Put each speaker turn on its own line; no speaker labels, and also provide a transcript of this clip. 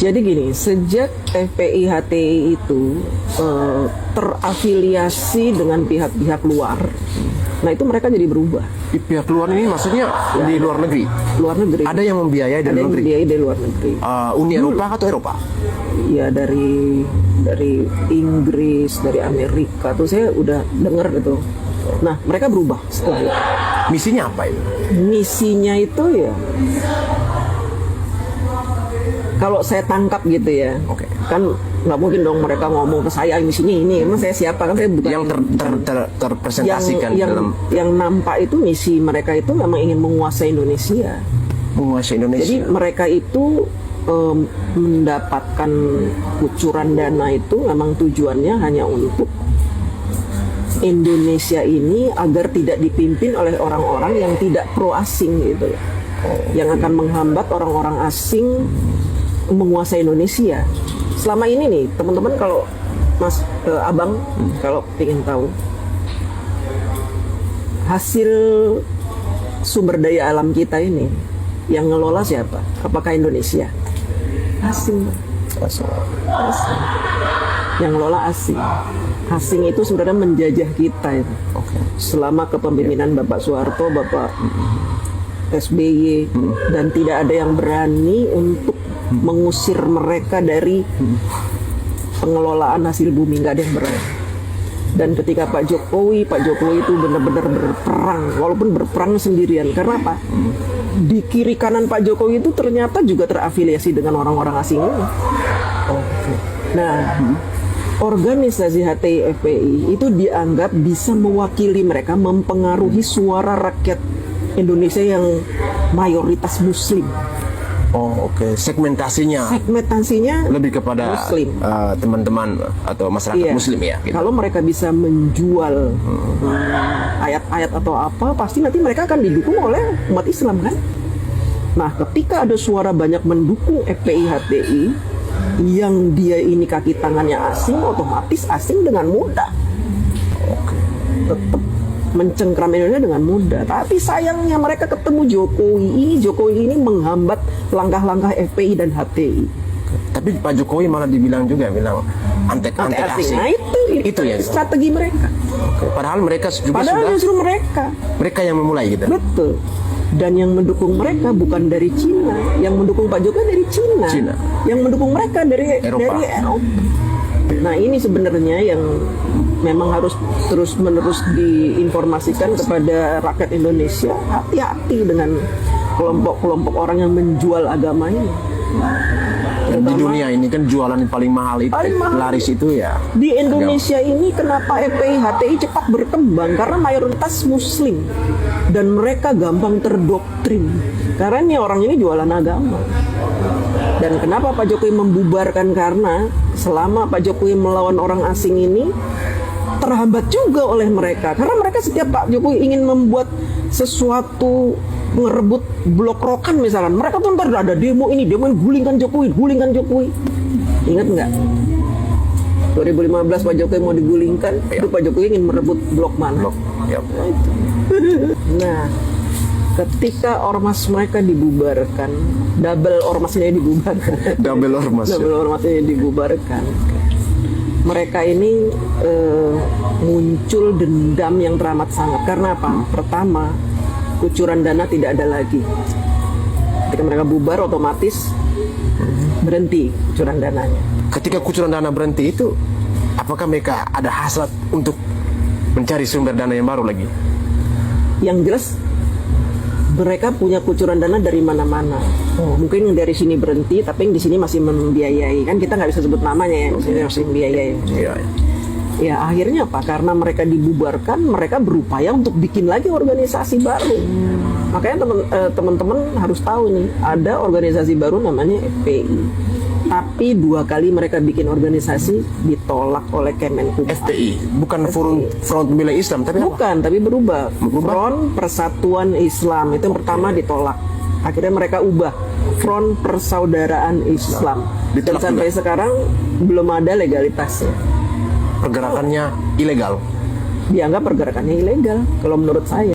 Jadi gini, sejak FPI HTI itu terafiliasi dengan pihak-pihak luar, nah itu mereka jadi berubah.
Di pihak luar ini maksudnya di luar negeri?
Luar negeri.
Ada yang membiayai dari
Ada
luar
yang
negeri?
membiayai dari luar negeri.
Uni Eropa atau Eropa?
Ya dari Inggris, dari Amerika tuh saya udah dengar gitu. Nah mereka berubah setelah itu.
Misinya apa itu?
Misinya itu ya, kalau saya tangkap gitu ya,
Oke.
kan nggak mungkin dong mereka ngomong ke saya misinya ini, emang saya siapa, kan saya bukan
Yang terpresentasikan dalam
yang nampak itu misi mereka itu memang ingin menguasai Indonesia.
menguasai Indonesia.
Jadi mereka itu mendapatkan kucuran dana itu memang tujuannya hanya untuk Indonesia ini agar tidak dipimpin oleh orang-orang yang tidak pro asing gitu loh. Yang akan menghambat orang-orang asing menguasai Indonesia. Selama ini nih teman-teman, kalau abang kalau ingin tahu hasil sumber daya alam kita ini yang ngelola siapa? Apakah Indonesia? Asing. Asing. Yang ngelola asing. Asing itu sebenarnya menjajah kita itu. Selama kepemimpinan Bapak Soeharto, Bapak SBY, dan tidak ada yang berani untuk mengusir mereka dari pengelolaan hasil bumi, nggak ada yang berani. Dan ketika Pak Jokowi itu benar-benar berperang, walaupun berperang sendirian. Karena apa? Di kiri kanan Pak Jokowi itu ternyata juga terafiliasi dengan orang-orang asing ini. Nah, organisasi HTI FPI itu dianggap bisa mewakili mereka, mempengaruhi suara rakyat Indonesia yang mayoritas Muslim.
Oh, oke. Segmentasinya lebih kepada
Muslim.
Teman-teman atau masyarakat Muslim ya. Gitu.
Kalau mereka bisa menjual ayat-ayat atau apa, pasti nanti mereka akan didukung oleh umat Islam kan. Nah, ketika ada suara banyak mendukung FPI HTI yang dia ini kaki tangannya asing, otomatis asing dengan mudah tetap mencengkram Indonesia dengan mudah. Tapi sayangnya mereka ketemu Jokowi ini menghambat langkah-langkah FPI dan HTI.
Tapi Pak Jokowi malah bilang antek asing.
Nah itu ya strategi mereka.
Padahal mereka juga
justru mereka
yang memulai gitu.
Betul. Dan yang mendukung mereka bukan dari Cina, yang mendukung Pak Jokowi dari Cina. Yang mendukung mereka dari Eropa. Nah ini sebenarnya yang memang harus terus-menerus diinformasikan kepada rakyat Indonesia. Hati-hati dengan kelompok-kelompok orang yang menjual agama ini.
Dan di dunia ini kan jualan paling mahal itu, laris itu ya.
Di Indonesia ini kenapa FPI HTI cepat berkembang? Karena mayoritas Muslim dan mereka gampang terdoktrin. Karena ini orang ini jualan agama. Dan kenapa Pak Jokowi membubarkan? Karena selama Pak Jokowi melawan orang asing ini terhambat juga oleh mereka. Karena mereka setiap Pak Jokowi ingin membuat sesuatu, ngerebut blok rokan misalkan, mereka tuh ntar ada demo ini gulingkan Jokowi. Ingat nggak? 2015 Pak Jokowi mau digulingkan, itu Pak Jokowi ingin merebut blok mana? Nah, itu. Nah, ketika ormas mereka dibubarkan, double ormasnya dibubarkan, mereka ini muncul dendam yang teramat sangat. Karena apa? Pertama, kucuran dana tidak ada lagi. Ketika mereka bubar, otomatis berhenti kucuran dananya.
Ketika kucuran dana berhenti itu, apakah mereka ada hasrat untuk mencari sumber dana yang baru lagi?
Yang jelas mereka punya kucuran dana dari mana-mana. Mungkin dari sini berhenti, tapi yang di sini masih membiayai. Kan kita nggak bisa sebut namanya ya, masih membiayai. Ya akhirnya apa? Karena mereka dibubarkan, mereka berupaya untuk bikin lagi organisasi baru. Makanya teman-teman harus tahu nih, ada organisasi baru namanya FPI. Tapi 2 kali mereka bikin organisasi ditolak oleh Kemenkumham.
FPI bukan Front Pembela Islam, tapi
bukan, tapi berubah. Front Persatuan Islam itu yang pertama ditolak. Akhirnya mereka ubah Front Persaudaraan Islam. Dan sampai sekarang belum ada legalitasnya.
Pergerakannya ilegal.
Dianggap pergerakannya ilegal kalau menurut saya.